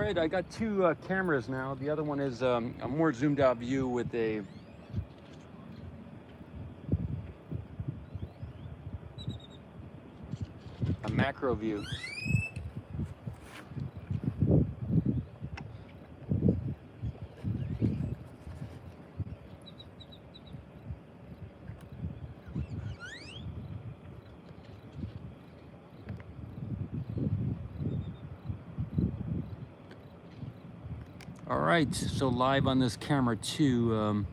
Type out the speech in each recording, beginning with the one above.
right, I got two cameras now. The other one is a more zoomed out view with a macro view. All right, so live on this camera too.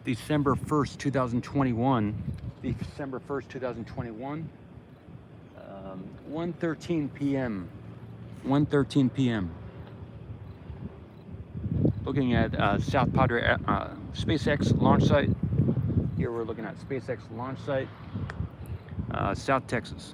December 1st, 2021. December 1st, 2021. 1:13 p.m. 1:13 p.m. Looking at South Padre SpaceX launch site. Here we're looking at SpaceX launch site, South Texas.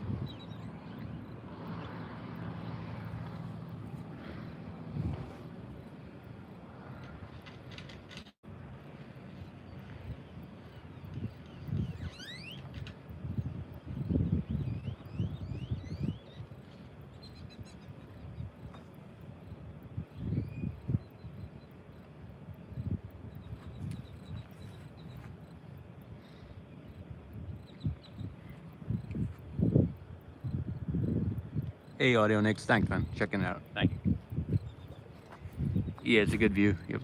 Hey, Audio Nix, thanks, man. Checking it out. Thank you. Yeah, it's a good view. Yep.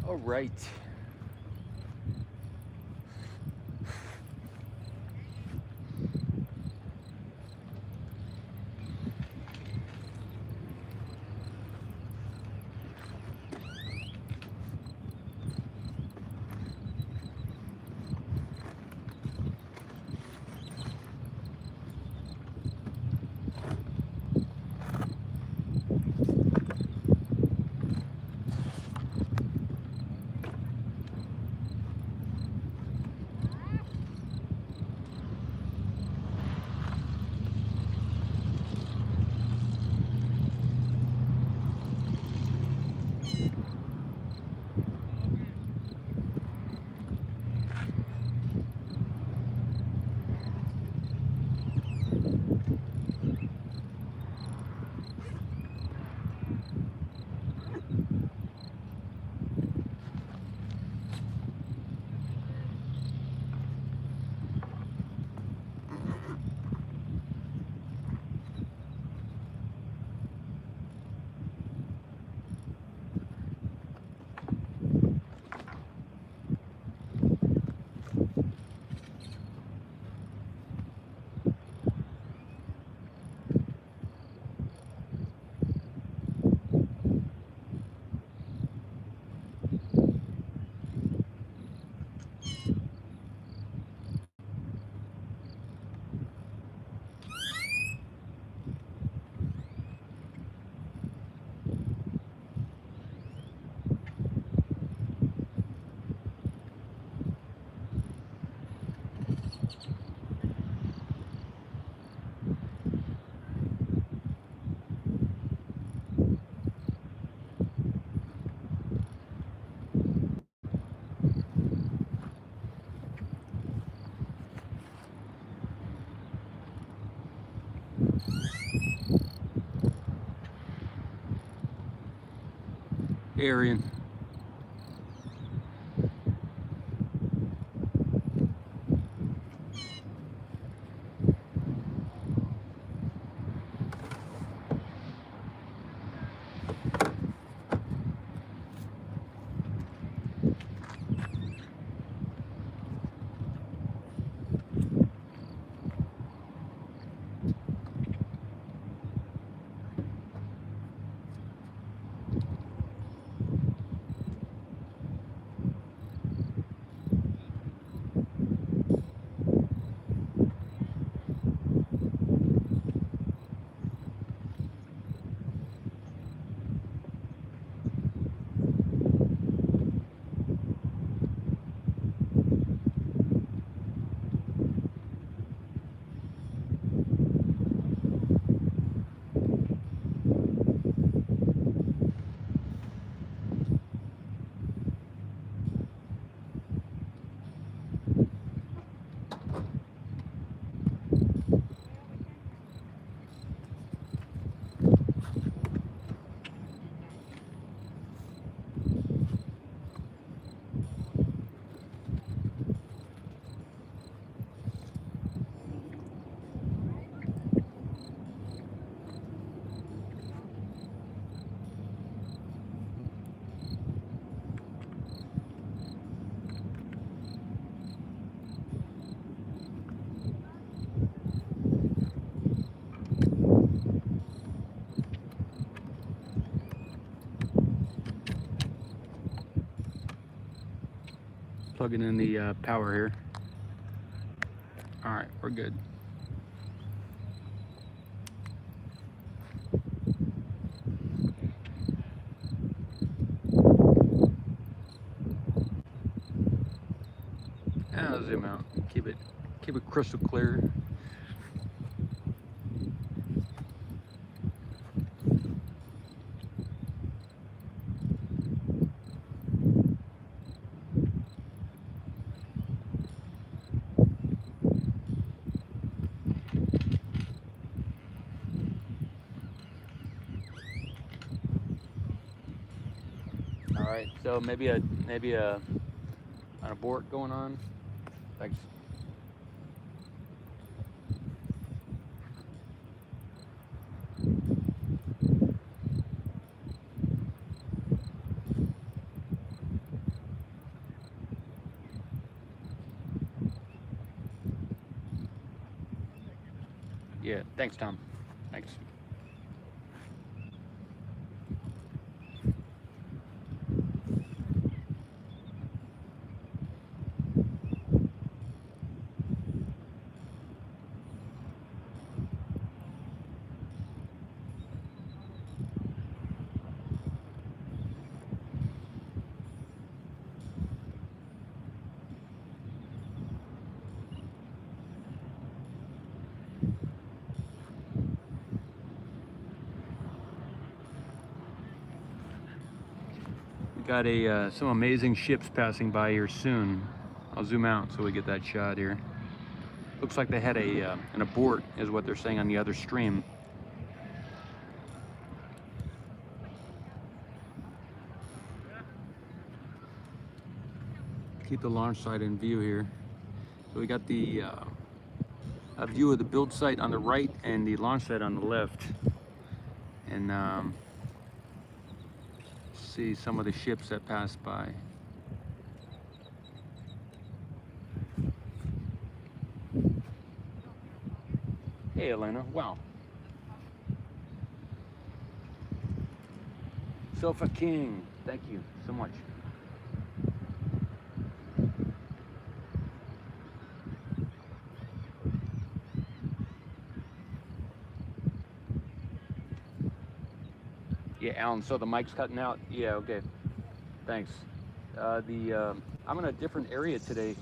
All right. Hey, Arian. Plugging in the power here. All right, we're good. I'll zoom out. Keep it crystal clear. All right, so maybe an abort going on. Thanks. Yeah, thanks, Tom. Thanks. Got some amazing ships passing by here soon. I'll zoom out so we get that shot here. Looks like they had an abort, is what they're saying on the other stream. Keep the launch site in view here. So we got the a view of the build site on the right and the launch site on the left. And see some of the ships that pass by. Hey, Elena. Wow. Sofa King. Thank you so much. Yeah, Alan, so the mic's cutting out? Yeah, okay. Thanks. I'm in a different area today,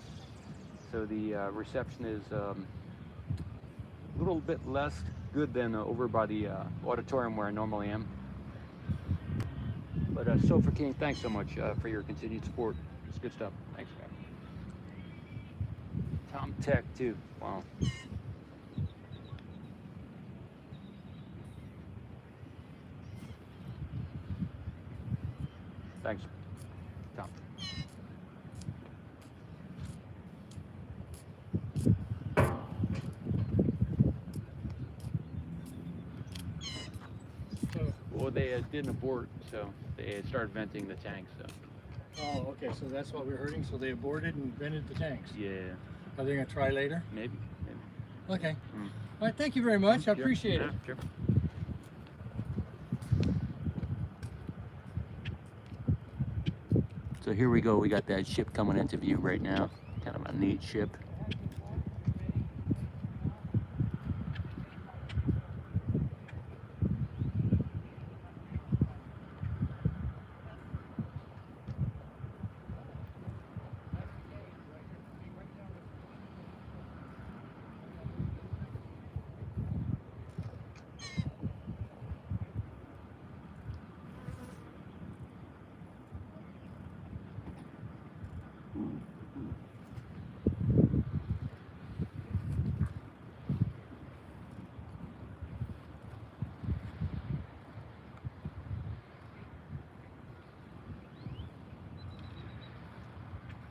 so the reception is a little bit less good than over by the auditorium where I normally am. But Sofa King, thanks so much for your continued support. It's good stuff. Thanks, man. Tom Tech, too. Wow. Thanks, Tom. Well, they didn't abort, so they started venting the tanks. So. Oh, okay. So that's what we're hurting. So they aborted and vented the tanks. Yeah. Are they gonna try later? Maybe. Okay. All right. Thank you very much. I Sure. appreciate it. Sure. So here we go. We got that ship coming into view right now. Kind of a neat ship.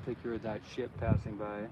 Picture of that ship passing by.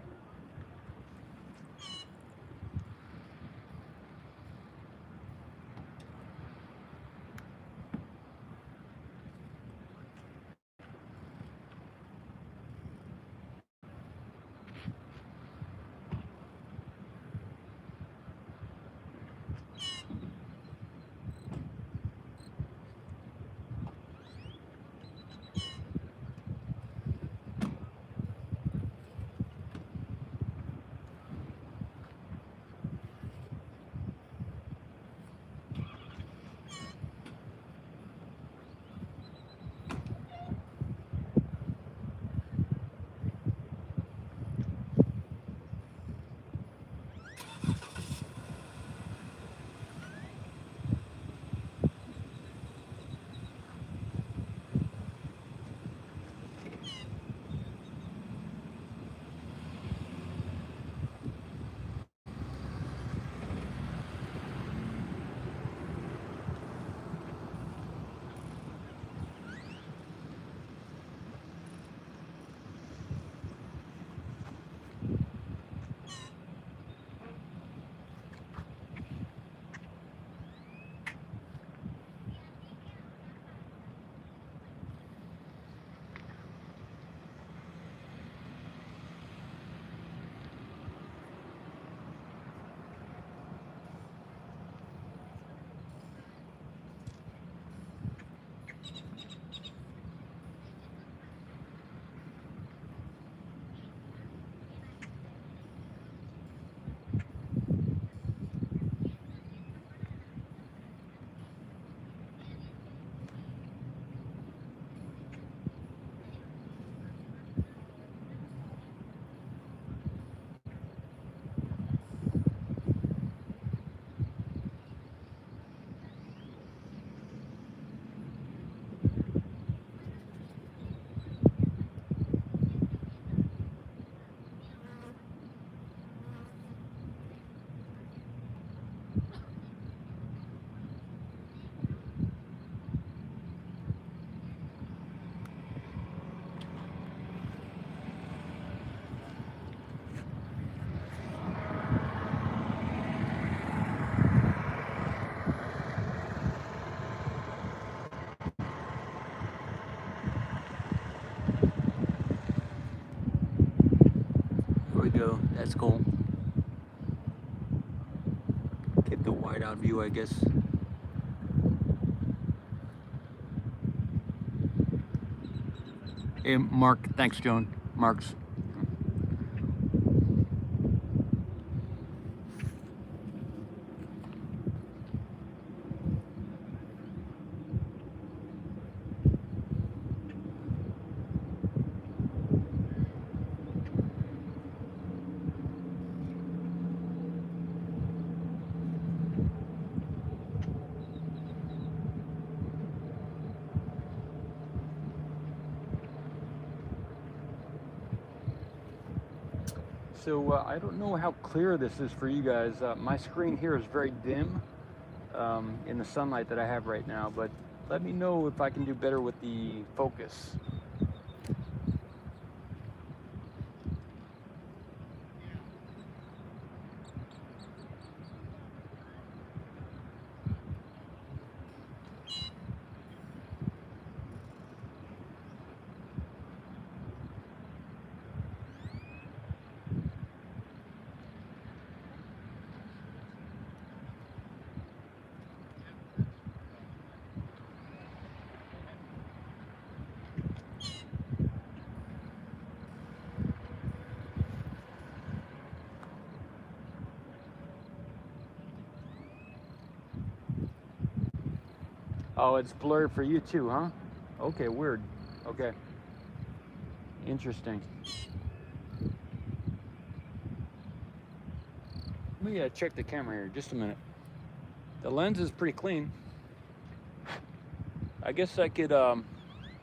Here we go. That's cool. Get the wide out view, I guess. Hey, Mark. Thanks, Joan. Mark's. So I don't know how clear this is for you guys. My screen here is very dim in the sunlight that I have right now, but Let me know if I can do better with the focus. Oh, it's blurry for you too, huh? Okay, weird. Okay. Interesting. Let me check the camera here, just a minute. The lens is pretty clean. I guess I could,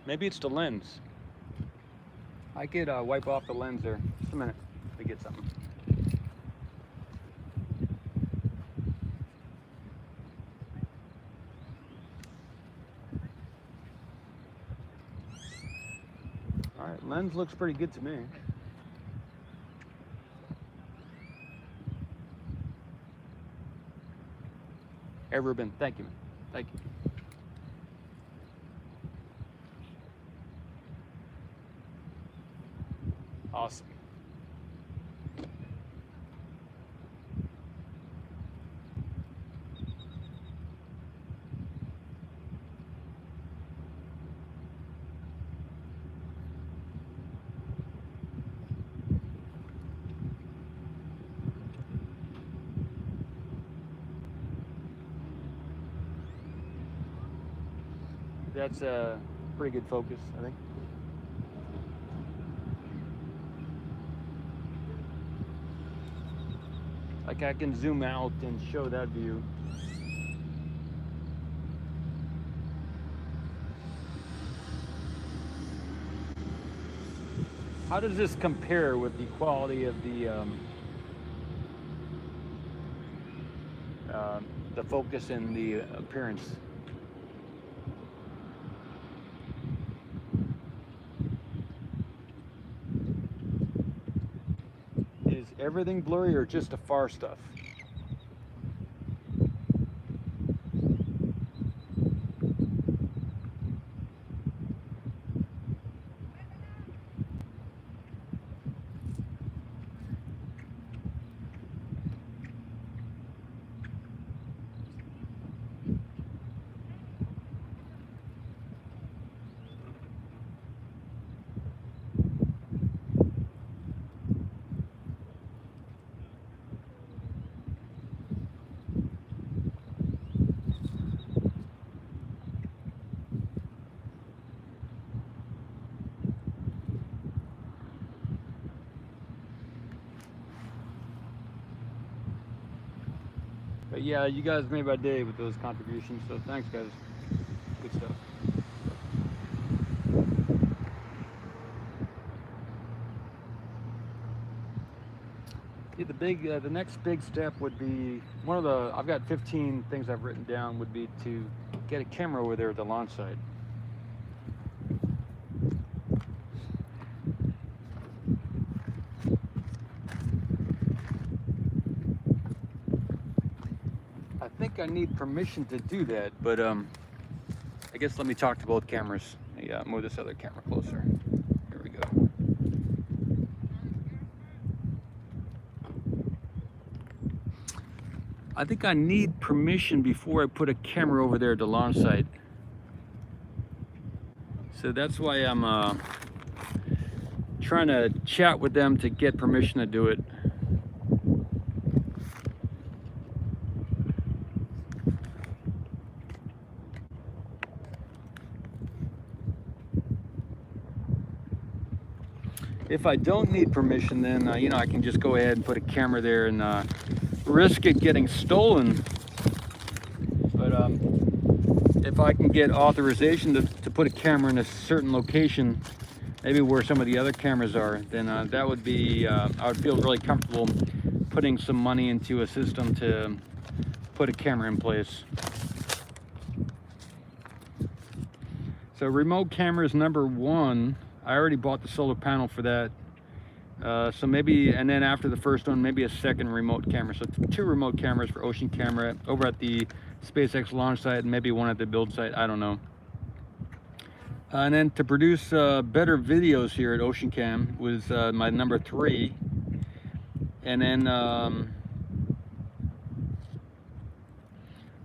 maybe it's the lens. I could wipe off the lens there. Just a minute, let me get something. All right, lens looks pretty good to me. Ever been? Thank you, man. Thank you. Awesome. That's a pretty good focus, I think. Like I can zoom out and show that view. How does this compare with the quality of the focus and the appearance? Is everything blurry or just the far stuff? But yeah, you guys made my day with those contributions, so thanks guys. Good stuff. Yeah, the next big step would be I've got 15 things I've written down, would be to get a camera over there at the launch site. I think I need permission to do that, but I guess let me talk to both cameras. Yeah, move this other camera closer. Here we go. I think I need permission before I put a camera over there at the launch site. So that's why I'm trying to chat with them to get permission to do it. If I don't need permission, then you know, I can just go ahead and put a camera there and risk it getting stolen. But if I can get authorization to put a camera in a certain location, maybe where some of the other cameras are, then that would be, I would feel really comfortable putting some money into a system to put a camera in place. So remote camera is number 1. I already bought the solar panel for that. So maybe, and then after the first one, maybe a second remote camera. So 2 remote cameras for Ocean Camera over at the SpaceX launch site, and maybe 1 at the build site. I don't know. And then to produce better videos here at Ocean Cam was my number 3. And then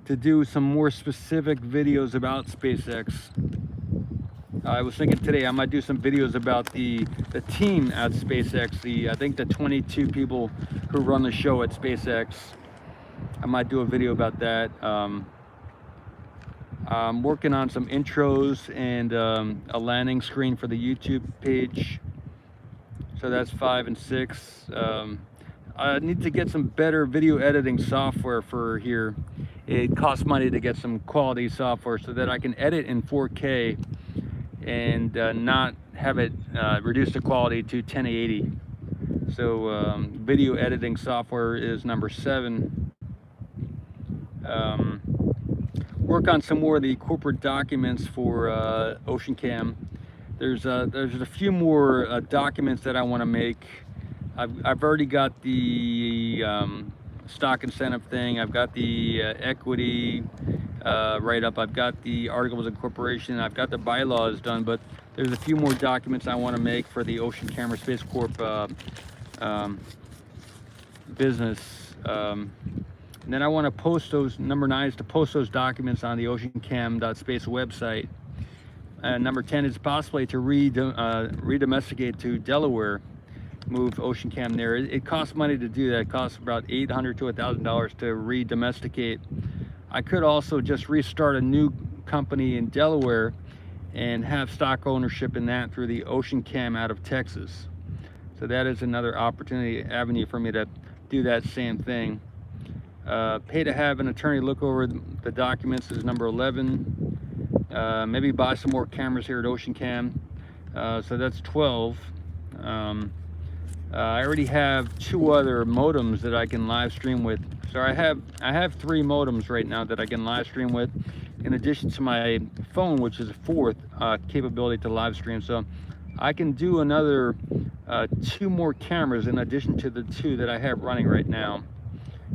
to do some more specific videos about SpaceX. I was thinking today I might do some videos about the team at SpaceX. I think the 22 people who run the show at SpaceX. I might do a video about that. I'm working on some intros and a landing screen for the YouTube page. So that's 5 and 6. I need to get some better video editing software for here. It costs money to get some quality software so that I can edit in 4K and not have it reduce the quality to 1080. So video editing software is number 7. Work on some more of the corporate documents for Ocean Cam. There's a few more documents that I want to make. I've already got the stock incentive thing. I've got the equity write-up. I've got the articles of incorporation. I've got the bylaws done, but there's a few more documents I want to make for the Ocean Camera Space Corp business. And then I want to post those, number 9 is to post those documents on the oceancam.space website. Number 10 is possibly to redomesticate to Delaware, move Ocean Cam there. It costs money to do that. It costs about $800 to $1,000 to redomesticate. I could also just restart a new company in Delaware and have stock ownership in that through the Ocean Cam out of Texas. So that is another opportunity, avenue for me to do that same thing. Pay to have an attorney look over the documents is number 11. Maybe buy some more cameras here at Ocean Cam. So that's 12. I already have 2 other modems that I can live stream with. So I have 3 modems right now that I can live stream with, in addition to my phone, which is a 4th capability to live stream. So I can do another 2 more cameras in addition to the 2 that I have running right now.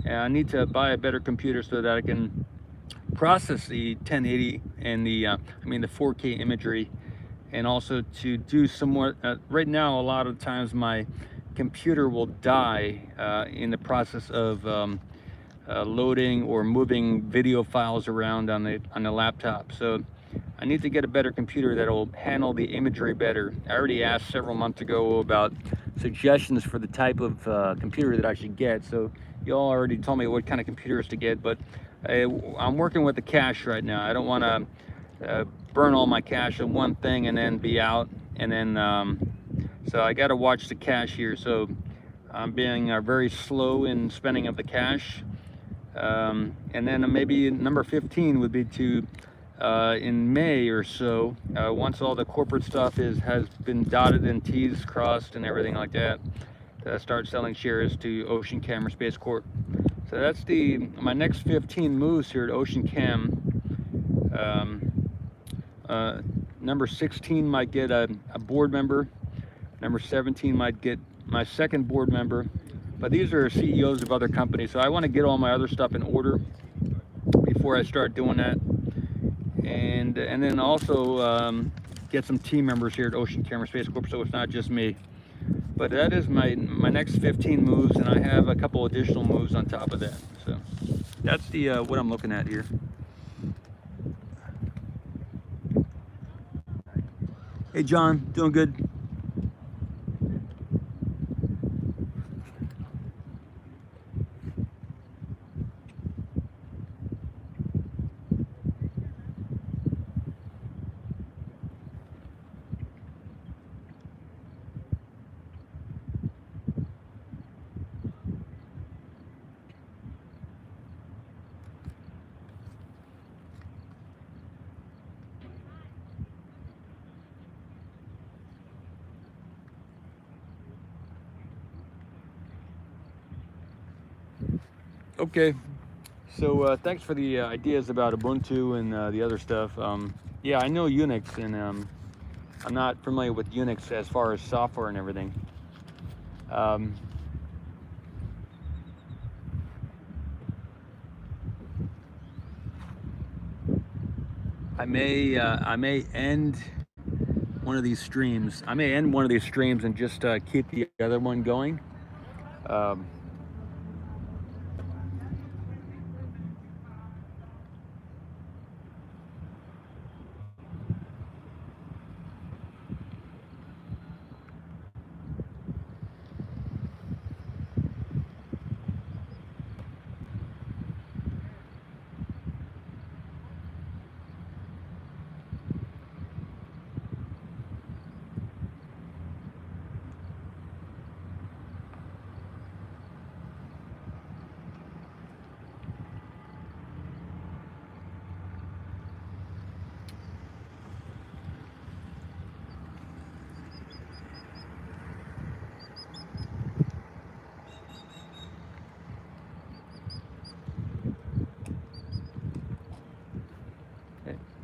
And I need to buy a better computer so that I can process the 1080 and the 4K imagery, and also to do some more. Right now, a lot of times my computer will die in the process of loading or moving video files around on the laptop. So I need to get a better computer that will handle the imagery better. I already asked several months ago about suggestions for the type of computer that I should get. So you all already told me what kind of computers to get, but I'm working with the cache right now. I don't want to burn all my cache on one thing and then be out, and then so I got to watch the cache here. So I'm being very slow in spending of the cache. And then maybe number 15 would be to in May or so, once all the corporate stuff has been dotted and T's crossed and everything like that, start selling shares to Ocean Camera Space Corp. So that's my next 15 moves here at Ocean Cam. Number 16 might get a board member. Number 17 might get my second board member. But these are CEOs of other companies, so I want to get all my other stuff in order before I start doing that. And then also get some team members here at Ocean Camera Space Corp, so it's not just me. But that is my next 15 moves, and I have a couple additional moves on top of that. So that's what I'm looking at here. Hey John, doing good? Okay, So thanks for the ideas about Ubuntu and the other stuff. Yeah, I know Unix, and I'm not familiar with Unix as far as software and everything. Um, I may end one of these streams. I may end one of these streams and just keep the other one going. Um,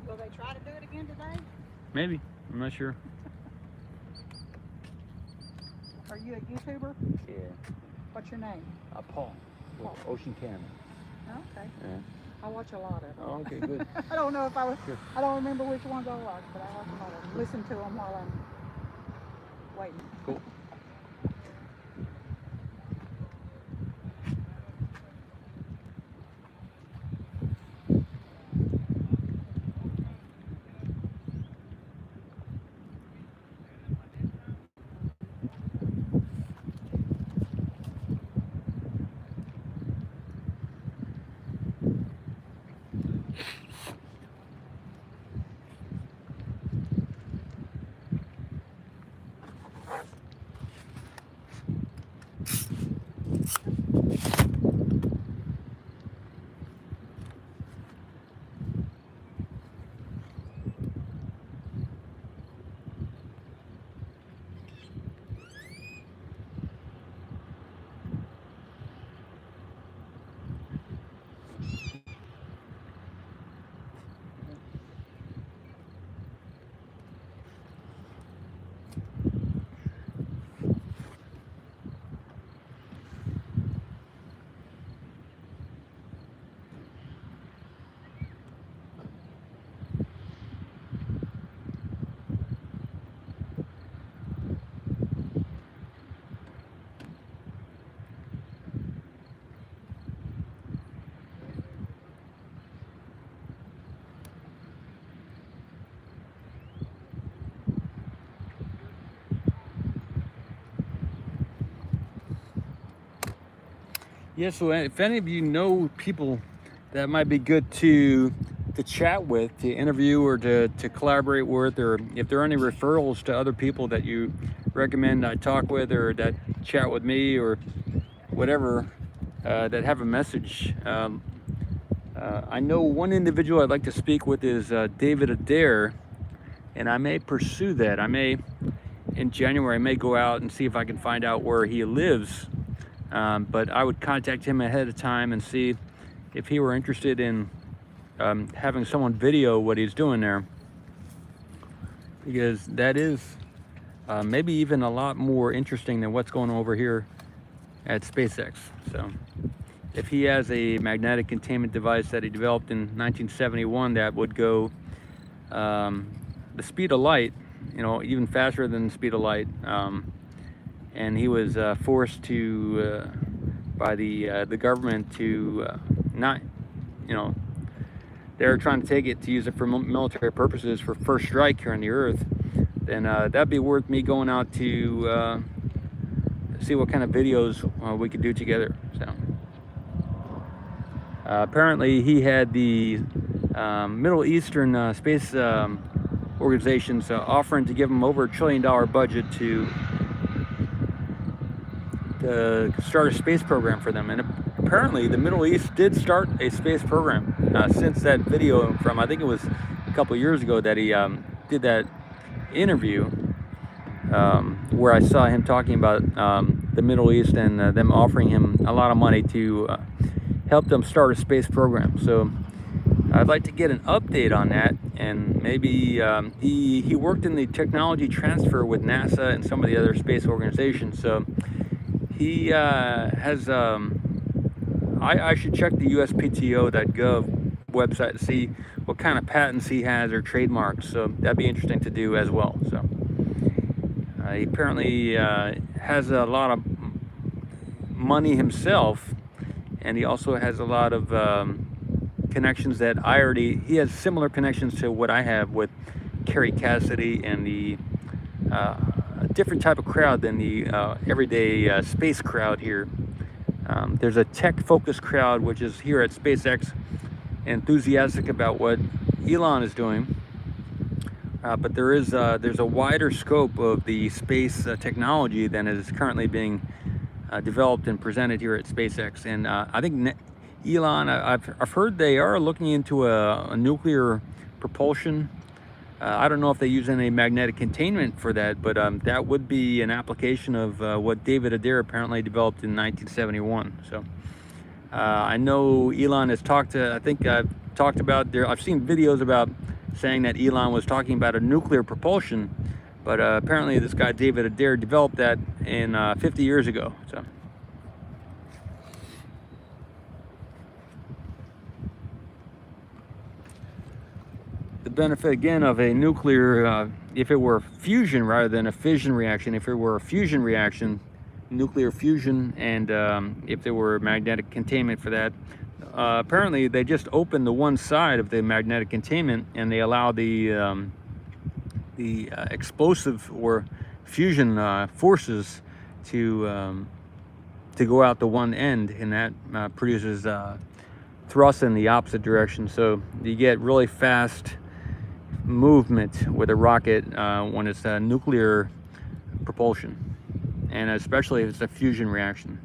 Will they try to do it again today? Maybe. I'm not sure. Are you a YouTuber? Yeah. What's your name? Paul. Paul. Ocean Cannon. Okay. Yeah. I watch a lot of them. Oh, okay, good. I don't know if I was, Sure. I don't remember which ones I watch, but I watch a lot of them. Listen to them while I'm waiting. Cool. Yeah, so if any of you know people that might be good to chat with, to interview, or to collaborate with, or if there are any referrals to other people that you recommend I talk with, or that chat with me, or whatever, that have a message. I know one individual I'd like to speak with is David Adair, and I may pursue that. I may, in January, I may go out and see if I can find out where he lives. But I would contact him ahead of time and see if he were interested in having someone video what he's doing there, because that is maybe even a lot more interesting than what's going on over here at SpaceX. So if he has a magnetic containment device that he developed in 1971 that would go the speed of light, you know, even faster than the speed of light, and he was forced to by the government to not, you know, they're trying to take it to use it for military purposes for first strike here on the Earth, then that'd be worth me going out to see what kind of videos we could do together. So apparently he had the Middle Eastern space organizations offering to give him over $1 trillion budget to start a space program for them. And apparently the Middle East did start a space program since that video from, I think it was a couple years ago, that he did that interview where I saw him talking about the Middle East and them offering him a lot of money to helped them start a space program. So I'd like to get an update on that, and maybe he worked in the technology transfer with NASA and some of the other space organizations. So he has. I should check the USPTO.gov website to see what kind of patents he has or trademarks. So that'd be interesting to do as well. So he apparently has a lot of money himself, and he also has a lot of connections that he has similar connections to what I have with Carrie Cassidy and the a different type of crowd than the everyday space crowd here. There's a tech-focused crowd which is here at SpaceX, enthusiastic about what Elon is doing, but there's a wider scope of the space technology than is currently being developed and presented here at SpaceX. And I think Elon, I've heard they are looking into a nuclear propulsion. I don't know if they use any magnetic containment for that, but that would be an application of what David Adair apparently developed in 1971. So I know Elon has talked to, I think I've talked about there, I've seen videos about saying that Elon was talking about a nuclear propulsion, but apparently this guy David Adair developed that in 50 years ago. So. The benefit again of a nuclear, if it were fusion rather than a fission reaction, if it were a fusion reaction, nuclear fusion, and if there were magnetic containment for that, apparently they just open the one side of the magnetic containment and they allow the explosive or fusion forces to go out the one end, and that produces thrust in the opposite direction. So you get really fast movement with a rocket when it's a nuclear propulsion, and especially if it's a fusion reaction.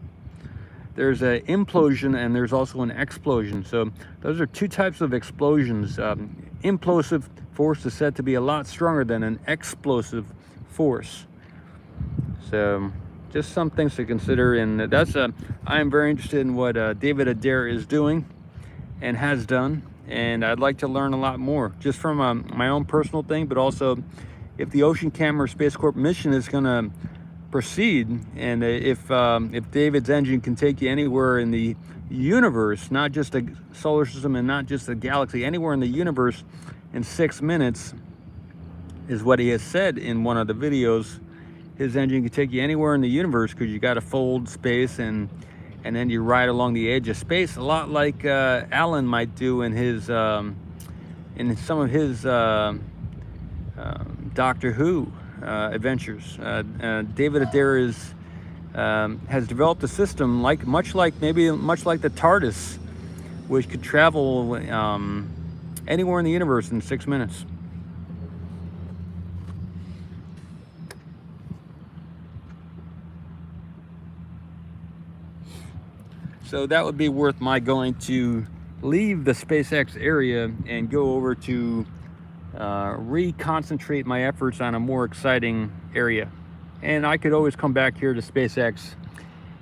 There's an implosion and there's also an explosion. So those are two types of explosions. Implosive force is said to be a lot stronger than an explosive force. So just some things to consider, and that's I am very interested in what David Adair is doing and has done, and I'd like to learn a lot more just from my own personal thing, but also if the Ocean Camera Space Corp mission is going to proceed, and if David's engine can take you anywhere in the universe, not just a solar system and not just a galaxy, anywhere in the universe in 6 minutes, is what he has said in one of the videos. His engine can take you anywhere in the universe because you got to fold space and then you ride along the edge of space, a lot like Alan might do in his in some of his Doctor Who adventures. David Adair has developed a system much like the TARDIS, which could travel anywhere in the universe in 6 minutes. So that would be worth my going to leave the SpaceX area and go over to reconcentrate my efforts on a more exciting area. And I could always come back here to SpaceX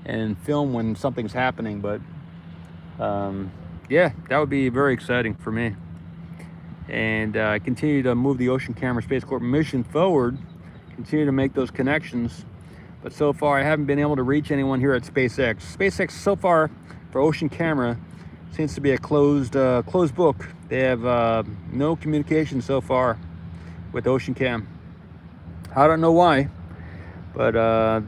and film when something's happening, but yeah, that would be very exciting for me. And continue to move the Ocean Camera Space Corp mission forward, continue to make those connections. But so far I haven't been able to reach anyone here at SpaceX. SpaceX so far for Ocean Camera seems to be a closed book. They have no communication so far with Ocean Cam. I don't know why, but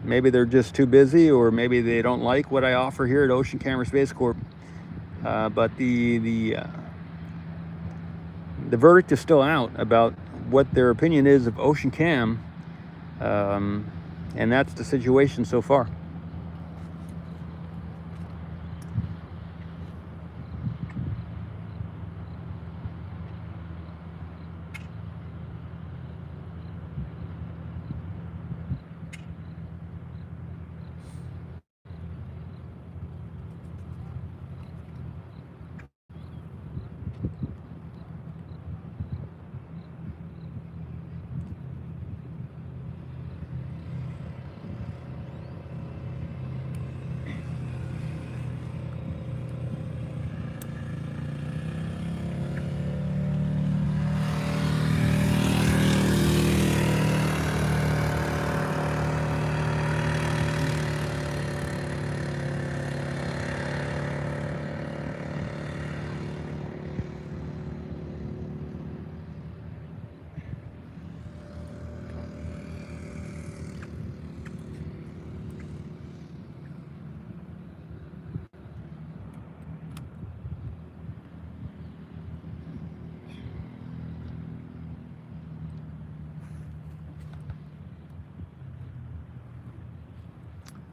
maybe they're just too busy, or maybe they don't like what I offer here at Ocean Camera Space Corp. But the verdict is still out about what their opinion is of Ocean Cam, and that's the situation so far.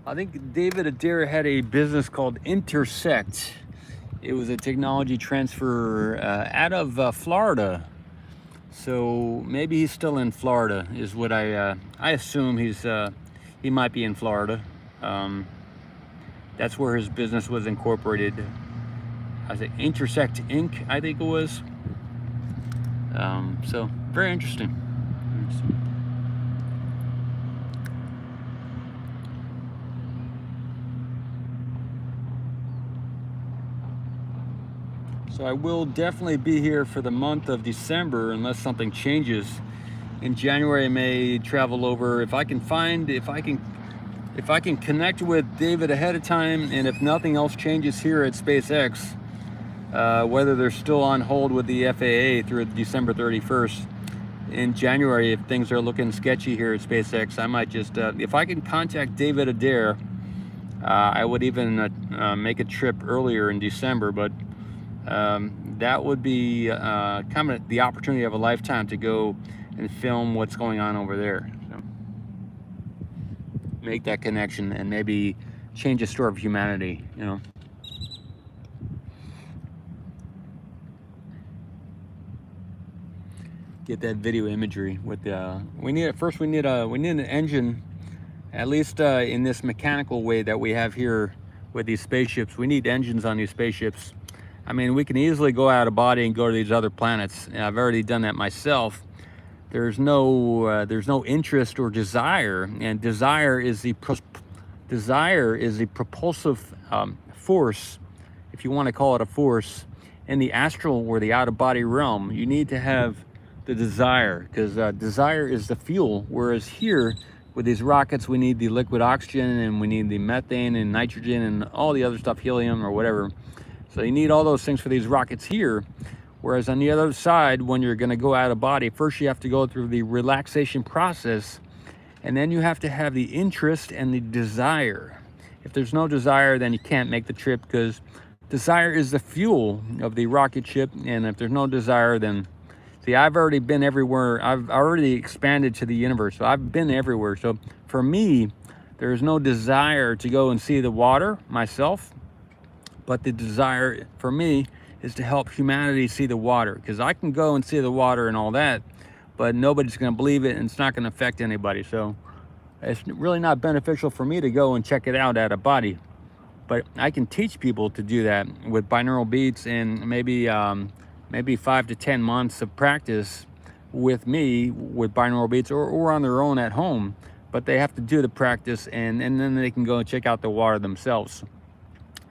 I think David Adair had a business called Intersect. It was a technology transfer out of Florida. So maybe he's still in Florida, is what I assume he might be in Florida. That's where his business was incorporated. I say Intersect Inc. I think it was. So very interesting. So I will definitely be here for the month of December unless something changes. In January I may travel over if I can connect with David ahead of time, and if nothing else changes here at SpaceX, whether they're still on hold with the FAA through December 31st. In January, if things are looking sketchy here at SpaceX, I might just, if I can contact David Adair, I would even make a trip earlier in December, but that would be kind of the opportunity of a lifetime to go and film what's going on over there. So make that connection and maybe change the story of humanity, you know. Get that video imagery with we need an engine, at least in this mechanical way that we have here with these spaceships. We need engines on these spaceships. I mean, we can easily go out of body and go to these other planets. I've already done that myself. There's no interest or desire, and desire is the propulsive force, if you want to call it a force, in the astral or the out-of-body realm. You need to have the desire, because desire is the fuel, whereas here with these rockets we need the liquid oxygen, and we need the methane and nitrogen and all the other stuff, helium or whatever. So you need all those things for these rockets here, whereas on the other side, when you're going to go out of body, first you have to go through the relaxation process, and then you have to have the interest and the desire. If there's no desire, then you can't make the trip, because desire is the fuel of the rocket ship, and if there's no desire, then see, I've already been everywhere. I've already expanded to the universe, so I've been everywhere. So for me, there's no desire to go and see the water myself, but the desire for me is to help humanity see the water, because I can go and see the water and all that, but nobody's going to believe it, and it's not going to affect anybody. So it's really not beneficial for me to go and check it out at a body, but I can teach people to do that with binaural beats, and maybe 5 to 10 months of practice with me with binaural beats, or on their own at home, but they have to do the practice, and then they can go and check out the water themselves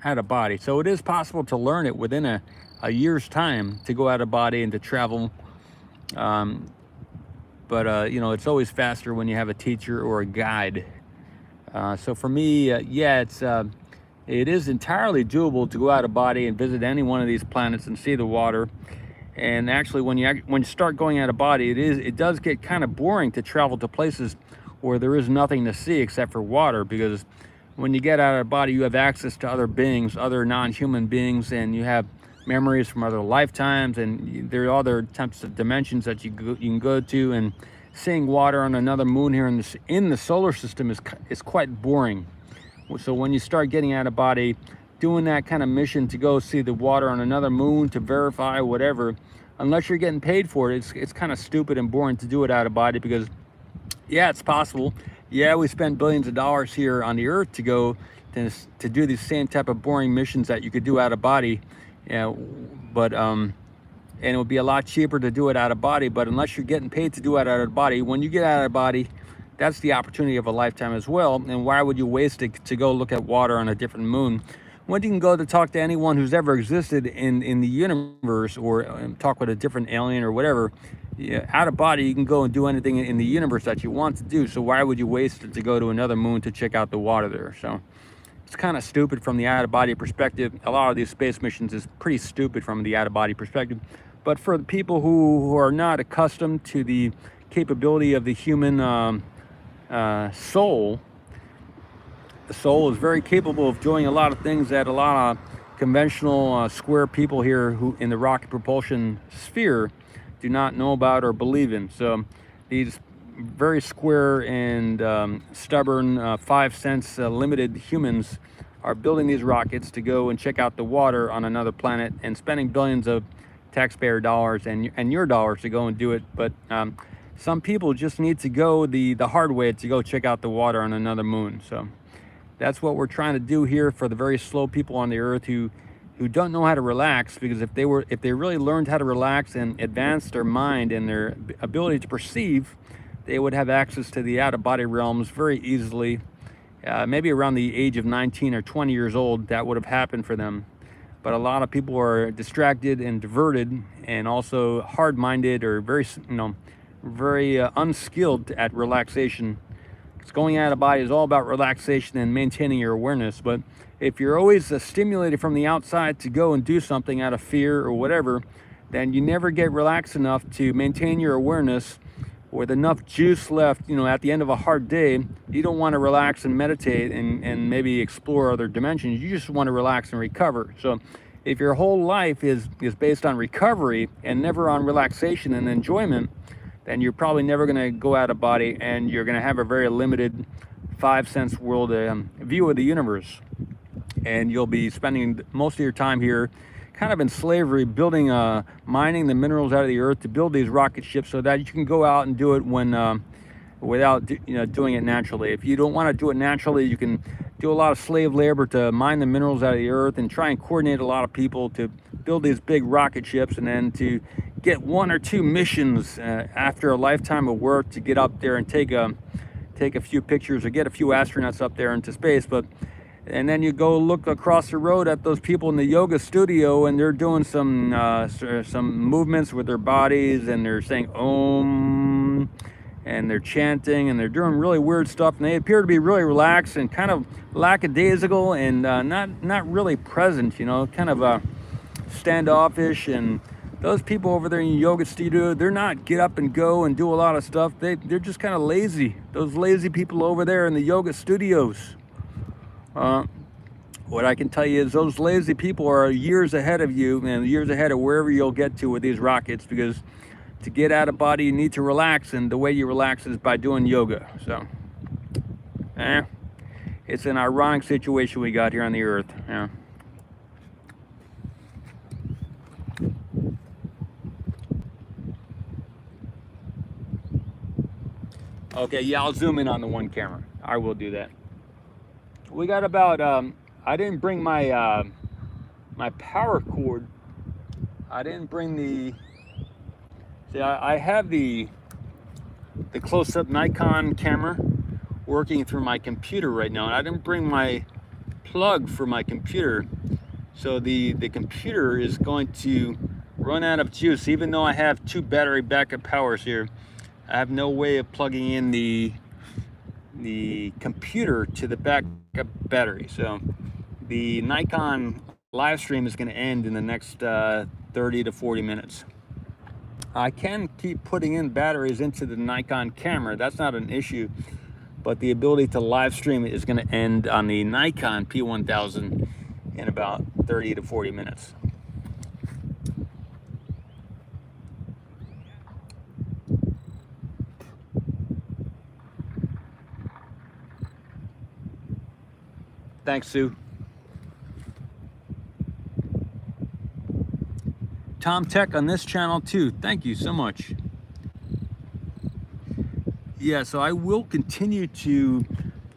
out of body. So it is possible to learn it within a year's time, to go out of body and to travel. But you know, it's always faster when you have a teacher or a guide. So for me, yeah, it is entirely doable to go out of body and visit any one of these planets and see the water. And actually, when you start going out of body, it does get kind of boring to travel to places where there is nothing to see except for water, because when you get out of body, you have access to other beings, other non-human beings, and you have memories from other lifetimes, and there are other types of dimensions that you can go to. And seeing water on another moon here in the solar system is quite boring. So when you start getting out of body, doing that kind of mission to go see the water on another moon, to verify whatever, unless you're getting paid for it, it's kind of stupid and boring to do it out of body. Because yeah, it's possible. Yeah, we spend billions of dollars here on the earth to go to do these same type of boring missions that you could do out of body. Yeah, but and it would be a lot cheaper to do it out of body. But unless you're getting paid to do it out of body, when you get out of body, that's the opportunity of a lifetime as well. And why would you waste it to go look at water on a different moon, when you can go to talk to anyone who's ever existed in the universe, or talk with a different alien or whatever? Yeah, out of body, you can go and do anything in the universe that you want to do. So why would you waste it to go to another moon to check out the water there? So it's kind of stupid from the out of body perspective. A lot of these space missions is pretty stupid from the out of body perspective. But for the people who are not accustomed to the capability of the human soul, the soul is very capable of doing a lot of things that a lot of conventional square people here who in the rocket propulsion sphere do not know about or believe in. So these very square and stubborn 5 cents limited humans are building these rockets to go and check out the water on another planet and spending billions of taxpayer dollars and your dollars to go and do it. But some people just need to go the hard way to go check out the water on another moon. So that's what we're trying to do here for the very slow people on the earth who don't know how to relax, because if they really learned how to relax and advance their mind and their ability to perceive, they would have access to the out-of-body realms very easily. Maybe around the age of 19 or 20 years old, that would have happened for them. But a lot of people are distracted and diverted, and also hard-minded or very unskilled at relaxation. Because going out of body is all about relaxation and maintaining your awareness. But if you're always stimulated from the outside to go and do something out of fear or whatever, then you never get relaxed enough to maintain your awareness with enough juice left. At the end of a hard day, you don't want to relax and meditate and maybe explore other dimensions. You just want to relax and recover. So if your whole life is based on recovery and never on relaxation and enjoyment, then you're probably never going to go out of body, and you're going to have a very limited 5 cents world view of the universe. And you'll be spending most of your time here kind of in slavery, building, mining the minerals out of the earth to build these rocket ships so that you can go out and do it when, without doing it naturally. If you don't want to do it naturally, you can do a lot of slave labor to mine the minerals out of the earth and try and coordinate a lot of people to build these big rocket ships, and then to get 1 or 2 missions after a lifetime of work to get up there and take a few pictures or get a few astronauts up there into space. And then you go look across the road at those people in the yoga studio, and they're doing some movements with their bodies, and they're saying Om, and they're chanting, and they're doing really weird stuff, and they appear to be really relaxed and kind of lackadaisical and not really present, kind of standoffish. And those people over there in the yoga studio, they're not get up and go and do a lot of stuff. They're just kind of lazy. Those lazy people over there in the yoga studios. What I can tell you is those lazy people are years ahead of you, and years ahead of wherever you'll get to with these rockets, because to get out of body you need to relax, and the way you relax is by doing yoga. So it's an ironic situation we got here on the earth. Okay, yeah, I'll zoom in on the one camera. I will do that. We got about, I didn't bring my my power cord. I didn't bring see, I have the close-up Nikon camera working through my computer right now, and I didn't bring my plug for my computer. So the computer is going to run out of juice, even though I have 2 battery backup powers here. I have no way of plugging in the computer to the backup battery. So the Nikon live stream is going to end in the next 30 to 40 minutes. I can keep putting in batteries into the Nikon camera. That's not an issue. But the ability to live stream is going to end on the Nikon P1000 in about 30 to 40 minutes. Thanks, Sue. Tom Tech on this channel too. Thank you so much. Yeah, so I will continue to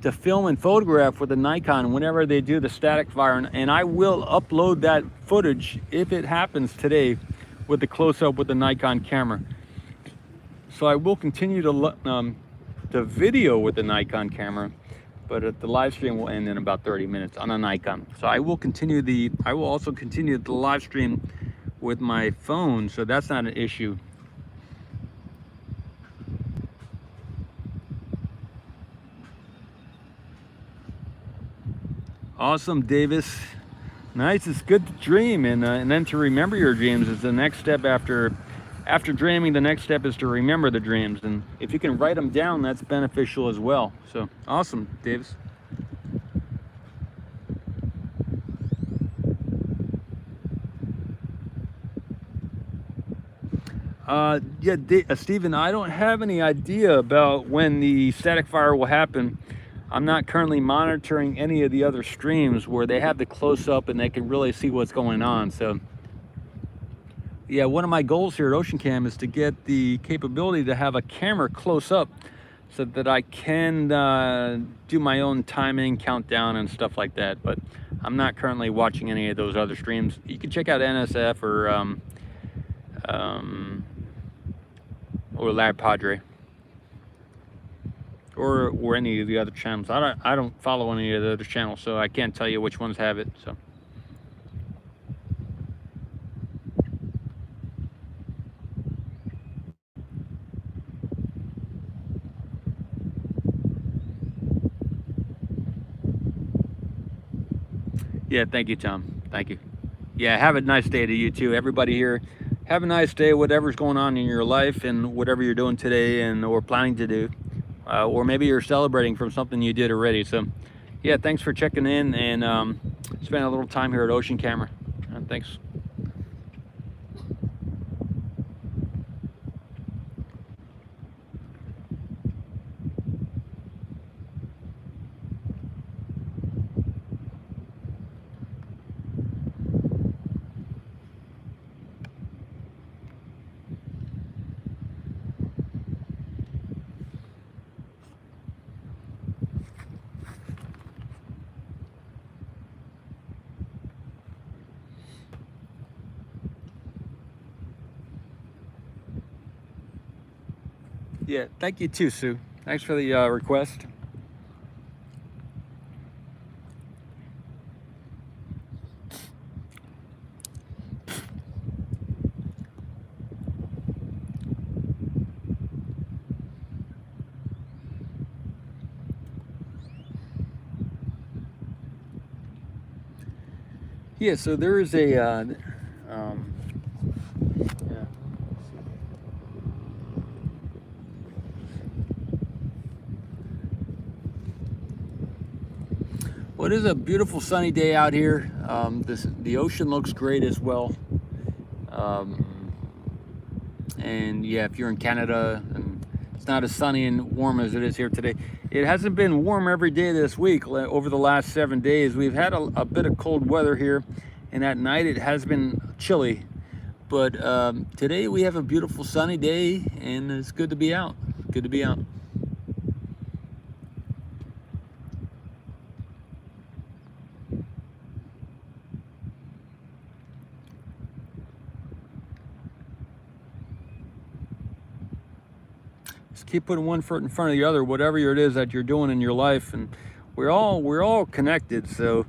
film and photograph with the Nikon whenever they do the static fire, and I will upload that footage if it happens today with the close-up with the Nikon camera. So I will continue to video with the Nikon camera, but the live stream will end in about 30 minutes on a Nikon. So I will also continue the live stream with my phone, so that's not an issue. Awesome, Davis. Nice. It's good to dream, and then to remember your dreams is the next step. After dreaming, the next step is to remember the dreams, and if you can write them down, that's beneficial as well. So awesome, Davis. Yeah, Stephen, I don't have any idea about when the static fire will happen. I'm not currently monitoring any of the other streams where they have the close up and they can really see what's going on. So yeah, one of my goals here at Ocean Cam is to get the capability to have a camera close up so that I can do my own timing, countdown, and stuff like that. But I'm not currently watching any of those other streams. You can check out NSF or Lab Padre or any of the other channels. I don't follow any of the other channels, so I can't tell you which ones have it. So. Yeah, thank you, Tom. Thank you. Yeah, have a nice day to you too. Everybody here, have a nice day, whatever's going on in your life and whatever you're doing today and or planning to do. Or maybe you're celebrating from something you did already. So yeah, thanks for checking in and spending a little time here at Ocean Camera. Thanks. Yeah, thank you too, Sue. Thanks for the request. Yeah, so there is a yeah. Well, it is a beautiful sunny day out here. The ocean looks great as well. And yeah, if you're in Canada and it's not as sunny and warm as it is here today. It hasn't been warm every day this week. Over the last 7 days, we've had a bit of cold weather here, and at night it has been chilly. But today we have a beautiful sunny day, and it's good to be out. Good to be out. Just keep putting one foot in front of the other, whatever it is that you're doing in your life, and we're all connected. So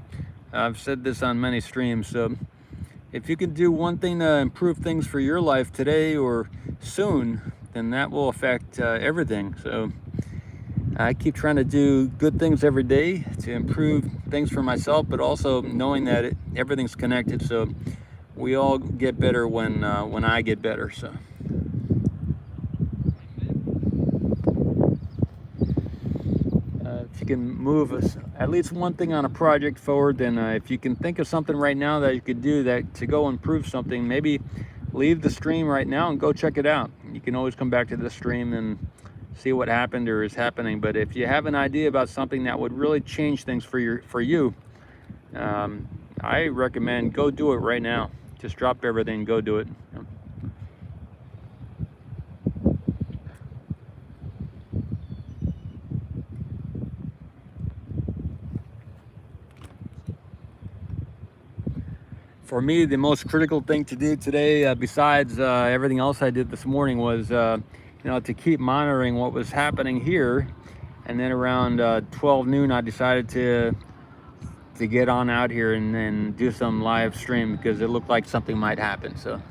I've said this on many streams. So if you can do one thing to improve things for your life today or soon, then that will affect everything. So I keep trying to do good things every day to improve things for myself, but also knowing that everything's connected. So we all get better when I get better. So. If you can move at least one thing on a project forward, then if you can think of something right now that you could do that to go improve something, maybe leave the stream right now and go check it out. You can always come back to the stream and see what happened or is happening. But if you have an idea about something that would really change things for you, I recommend go do it right now. Just drop everything, go do it. For me, the most critical thing to do today, besides everything else I did this morning, was to keep monitoring what was happening here. And then around 12 noon, I decided to get on out here and then do some live stream because it looked like something might happen. So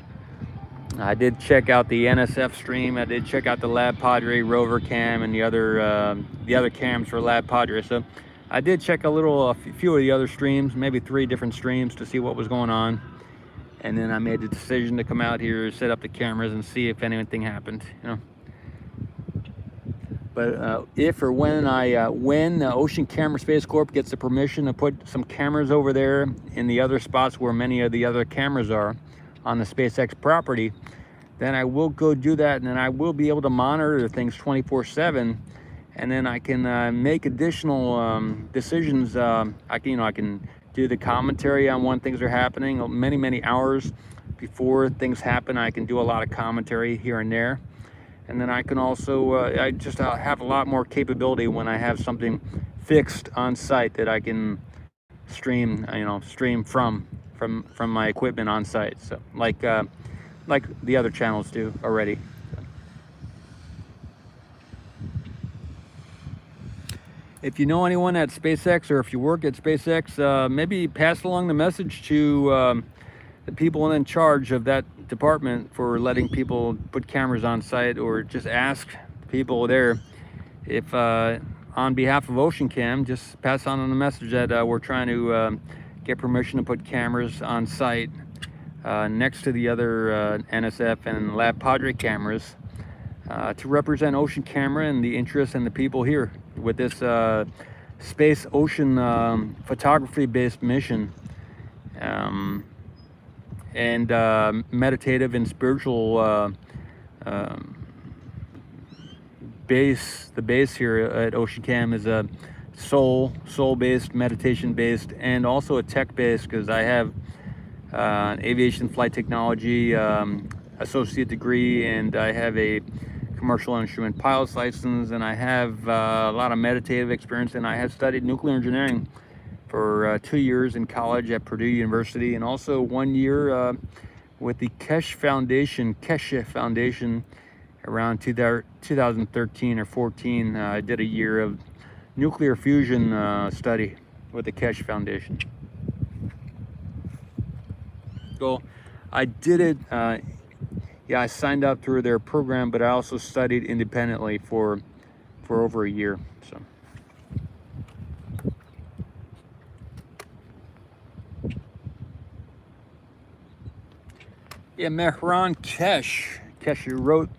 I did check out the NSF stream. I did check out the Lab Padre rover cam and the other cams for Lab Padre. So I did check a few of the other streams, maybe 3 different streams to see what was going on. And then I made the decision to come out here, set up the cameras and see if anything happened, But if or when Ocean Camera Space Corp gets the permission to put some cameras over there in the other spots where many of the other cameras are on the SpaceX property, then I will go do that, and then I will be able to monitor things 24/7, and then I can make additional decisions. I can do the commentary on when things are happening. Many hours before things happen, I can do a lot of commentary here and there, and then I can also I just have a lot more capability when I have something fixed on site that I can stream from my equipment on site. So like the other channels do already. If you know anyone at SpaceX, or if you work at SpaceX, maybe pass along the message to the people in charge of that department for letting people put cameras on site, or just ask people there if on behalf of OceanCam, just pass on the message that we're trying to get permission to put cameras on site next to the other NSF and Lab Padre cameras to represent Ocean Camera and the interests and the people here with this space ocean photography based mission, and meditative and spiritual base. The base here at OceanCam is a soul based, meditation based, and also a tech based, because I have aviation flight technology associate degree, and I have a commercial instrument pilot's license, and I have a lot of meditative experience, and I have studied nuclear engineering for 2 years in college at Purdue University, and also 1 year with the Keshe Foundation around 2013 or 14. I did a year of nuclear fusion study with the Keshe Foundation. So I did it, yeah, I signed up through their program, but I also studied independently for over a year. So yeah, Mehran Keshe wrote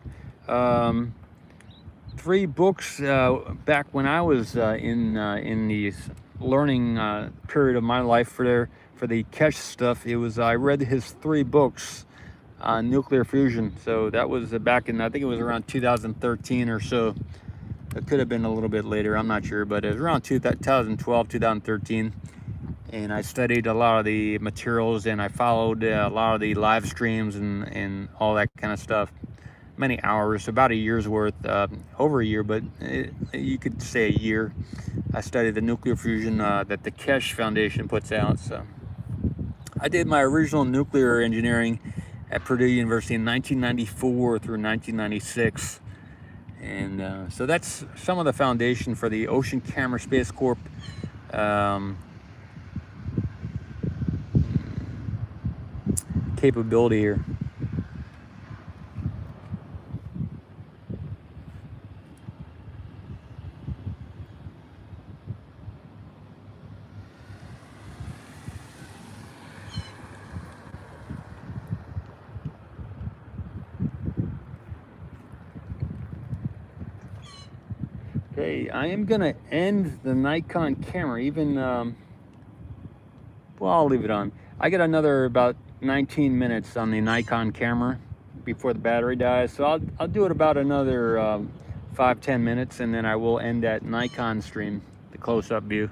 3 books back when I was in the learning period of my life for the Keshe stuff. I read his 3 books on nuclear fusion. So that was back in, I think it was around 2013 or so. It could have been a little bit later, I'm not sure, but it was around 2012, 2013. And I studied a lot of the materials, and I followed a lot of the live streams and all that kind of stuff. Many hours, about a year's worth, over a year, but you could say a year. I studied the nuclear fusion that the Keshe Foundation puts out. So I did my original nuclear engineering at Purdue University in 1994 through 1996. And so that's some of the foundation for the Ocean Camera Space Corp capability here. Okay, I am gonna end the Nikon camera, even, well, I'll leave it on. I got another about 19 minutes on the Nikon camera before the battery dies, so I'll do it about another 5-10 minutes, and then I will end that Nikon stream, the close-up view.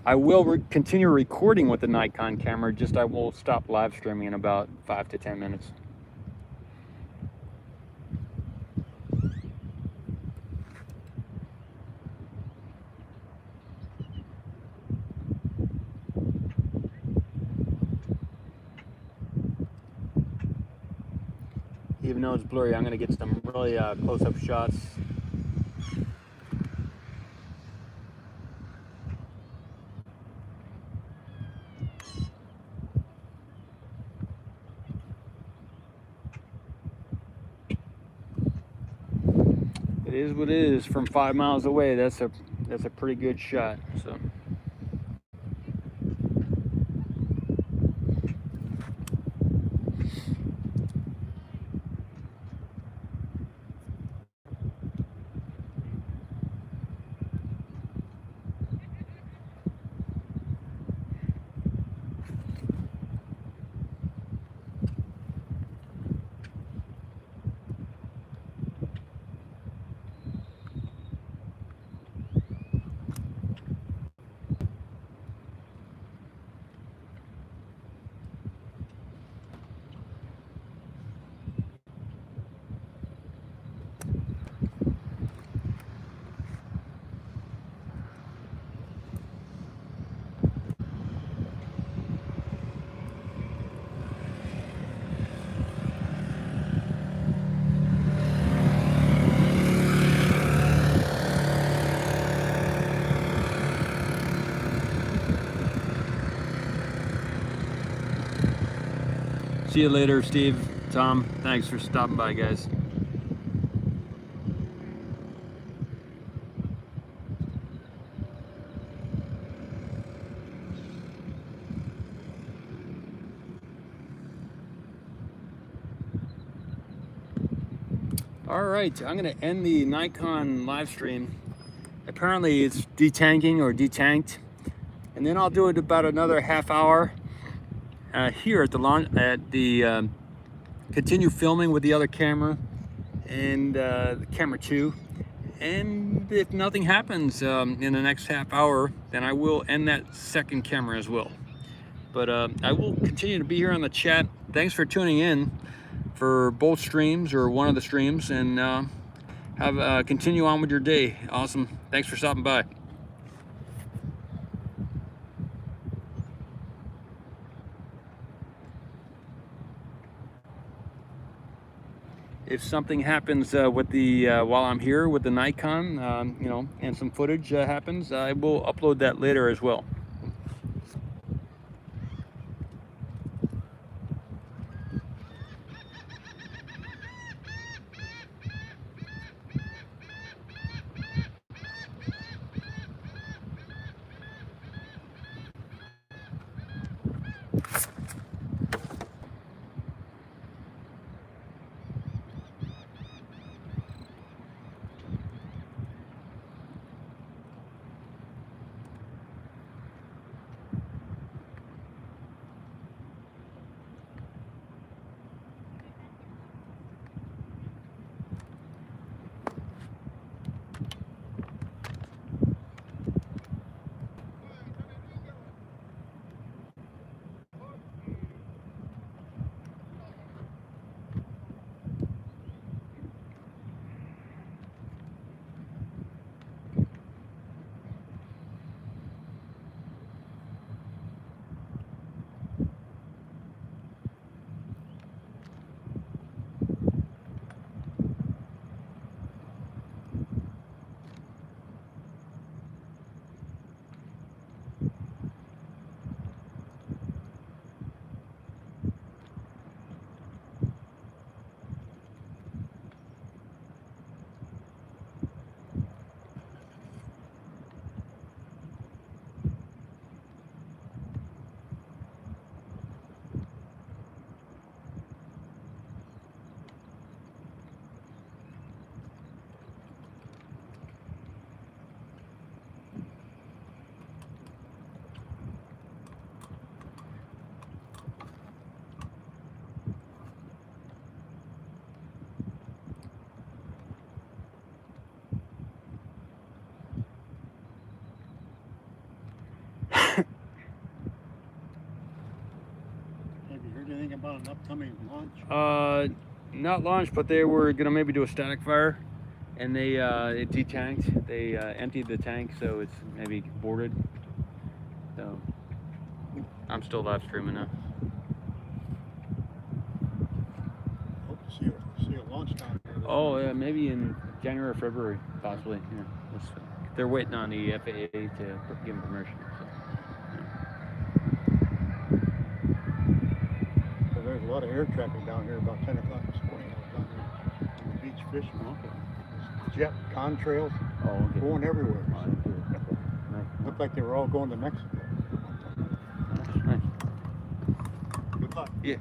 I will continue recording with the Nikon camera, just I will stop live streaming in about 5 to 10 minutes. Even though it's blurry, I'm going to get some really close-up shots. It is what it is. From 5 miles away, that's a pretty good shot. So. see you later, Steve, Tom. Thanks for stopping by, guys. All right, I'm gonna end the Nikon live stream. Apparently it's detanking or detanked, and then I'll do it about another half hour here at the launch, at the continue filming with the other camera and the camera 2. And if nothing happens in the next half hour, then I will end that second camera as well. But I will continue to be here on the chat. Thanks for tuning in for both streams or one of the streams, and have continue on with your day. Awesome. Thanks for stopping by. If something happens with the while I'm here with the Nikon, you know, and some footage happens, I will upload that later as well. Anything about an upcoming launch? Not launch, but they were gonna maybe do a static fire, and they it detanked. They emptied the tank, so it's maybe boarded. So I'm still live streaming now. Hope to see a launch down there. Oh, yeah, maybe in January or February, possibly. Yeah, they're waiting on the FAA to give them permission. So. There's a lot of air traffic down here about 10 o'clock this morning. I was down here on the beach fishing. Okay. Jet contrails going everywhere. Looked like they were all going to Mexico. Nice. Good luck. Yeah.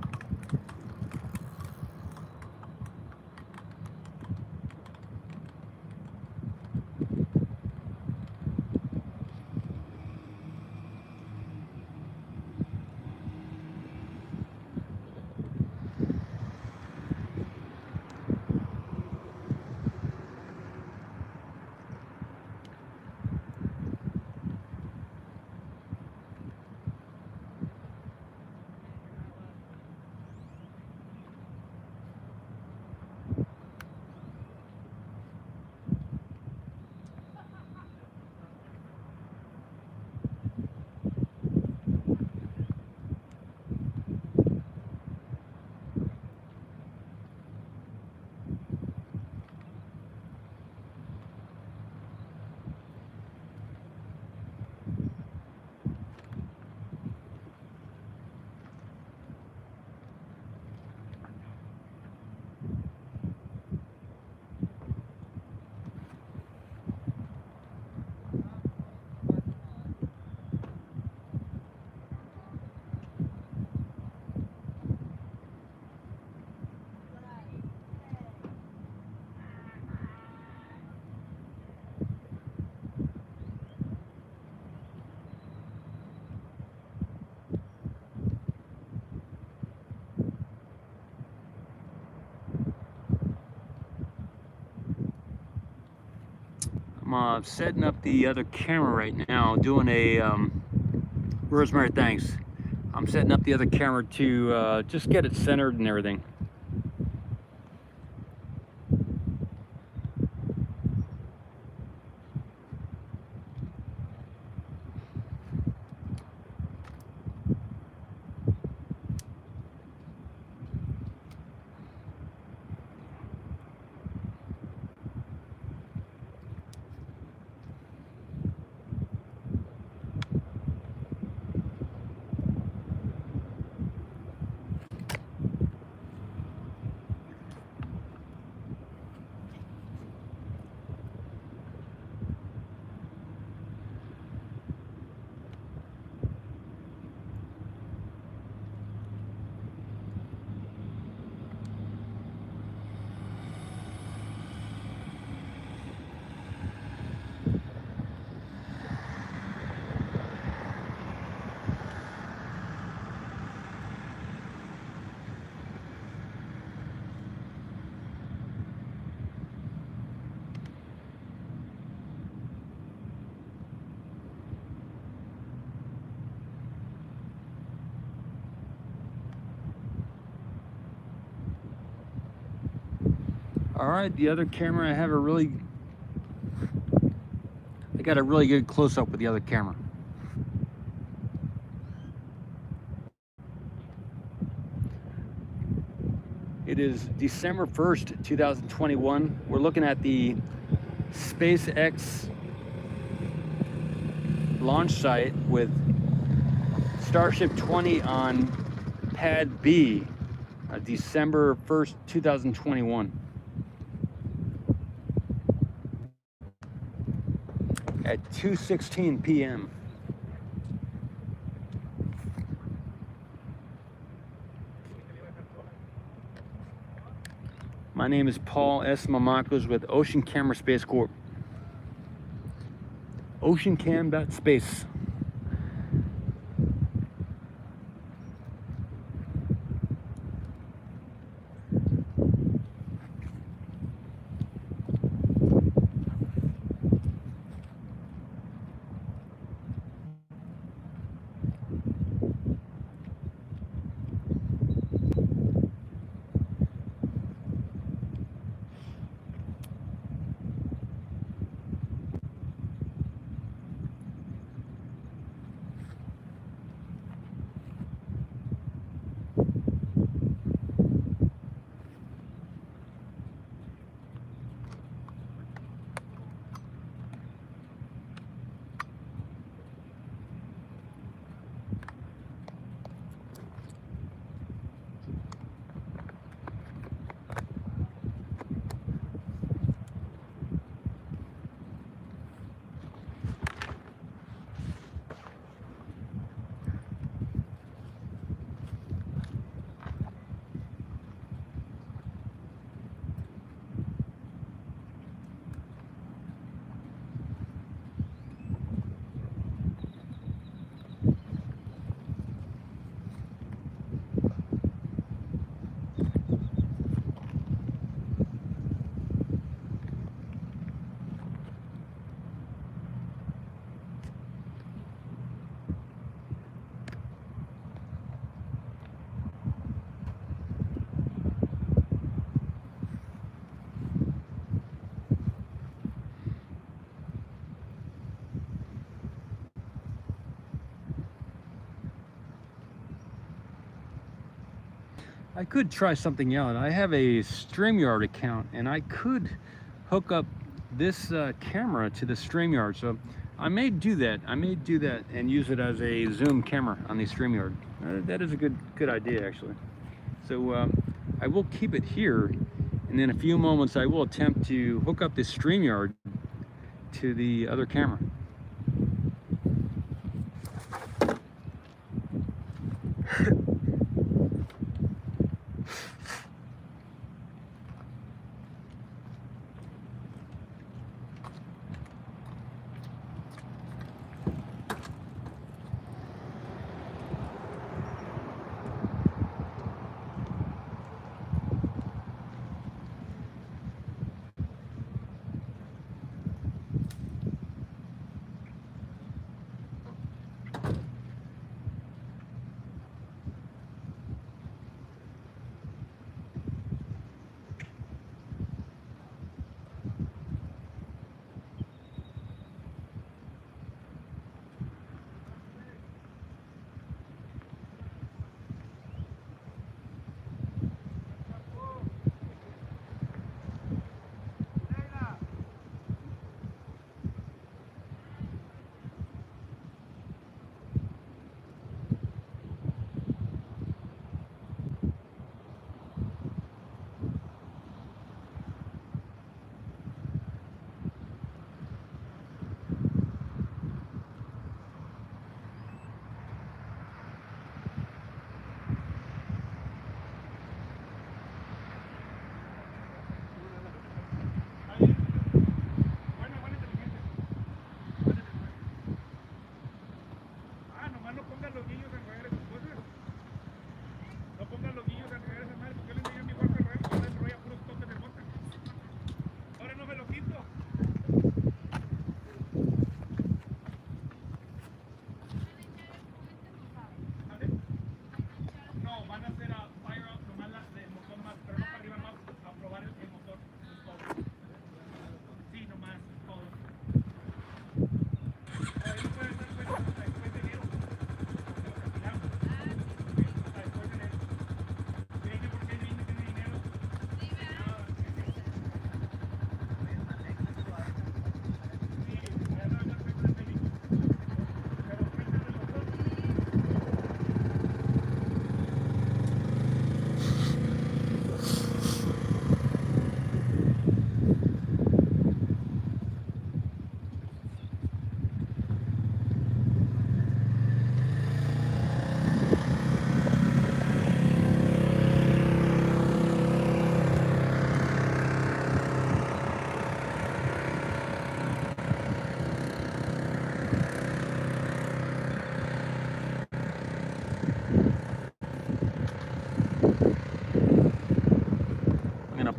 I'm setting up the other camera right now, doing a Rosemary, thanks. I'm setting up the other camera to just get it centered and everything. All right, the other camera, I got a really good close-up with the other camera. It is December 1st, 2021. We're looking at the SpaceX launch site with Starship 20 on pad B, December 1st, 2021. At 2:16 p.m. My name is Paul S Mamakos with Ocean Camera Space Corp. Oceancam.space. I could try something out. I have a StreamYard account and I could hook up this camera to the StreamYard. So I may do that. I may do that and use it as a zoom camera on the StreamYard. That is a good idea, actually. So I will keep it here, and in a few moments I will attempt to hook up the StreamYard to the other camera.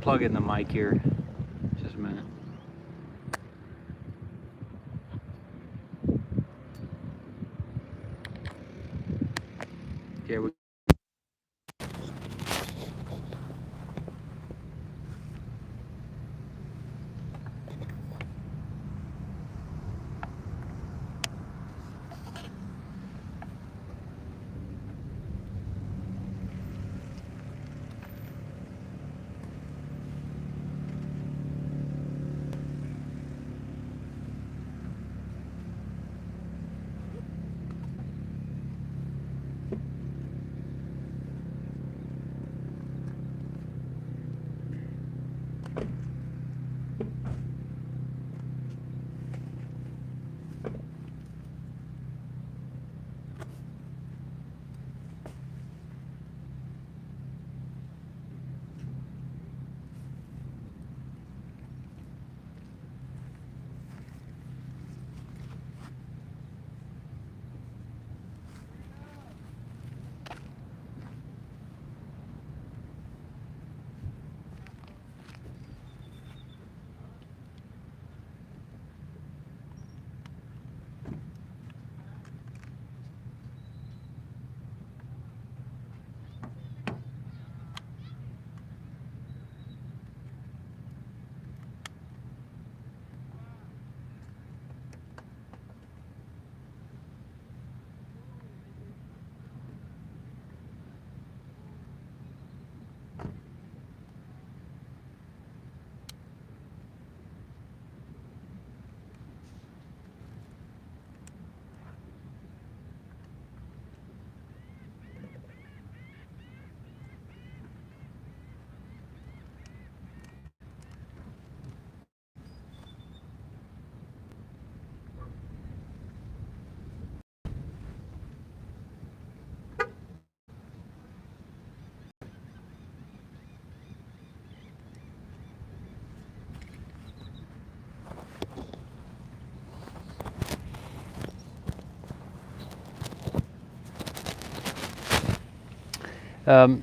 plug in the mic here. Just a minute. Okay,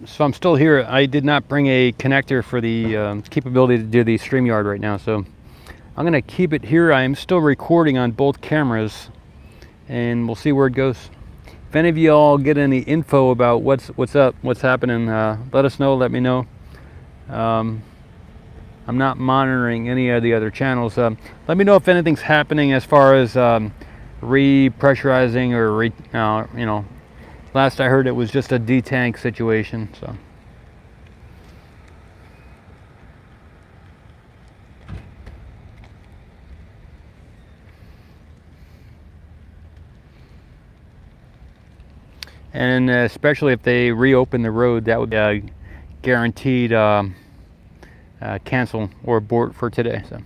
so I'm still here. I did not bring a connector for the capability to do the StreamYard right now, so I'm going to keep it here. I'm still recording on both cameras, and we'll see where it goes. If any of you all get any info about what's up, what's happening, let us know. Let me know. I'm not monitoring any of the other channels. Let me know if anything's happening as far as repressurizing or you know. Last I heard, it was just a detank situation. So. And especially if they reopen the road, that would be guaranteed cancel or abort for today. So.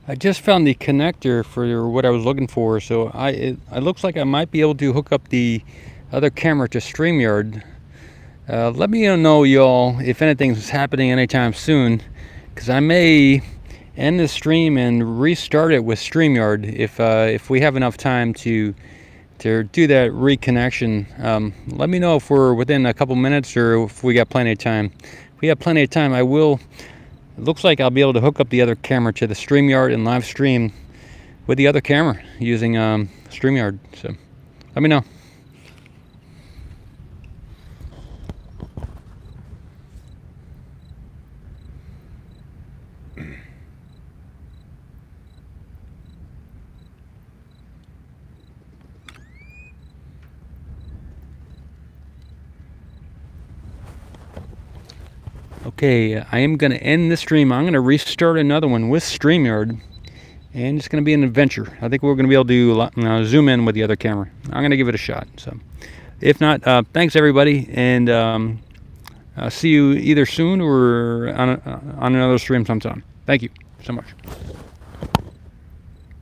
I just found the connector for what I was looking for, so it looks like I might be able to hook up the other camera to StreamYard. Let me know, y'all, if anything's happening anytime soon, because I may end the stream and restart it with StreamYard if we have enough time to do that reconnection. Let me know if we're within a couple minutes or if we got plenty of time. If we have plenty of time, I will. It looks like I'll be able to hook up the other camera to the StreamYard and live stream with the other camera using StreamYard. So let me know. Okay, I am going to end the stream. I'm going to restart another one with StreamYard, and it's going to be an adventure. I think we're going to be able to zoom in with the other camera. I'm going to give it a shot. So, if not, thanks everybody, and I'll see you either soon or on another stream sometime. Thank you so much.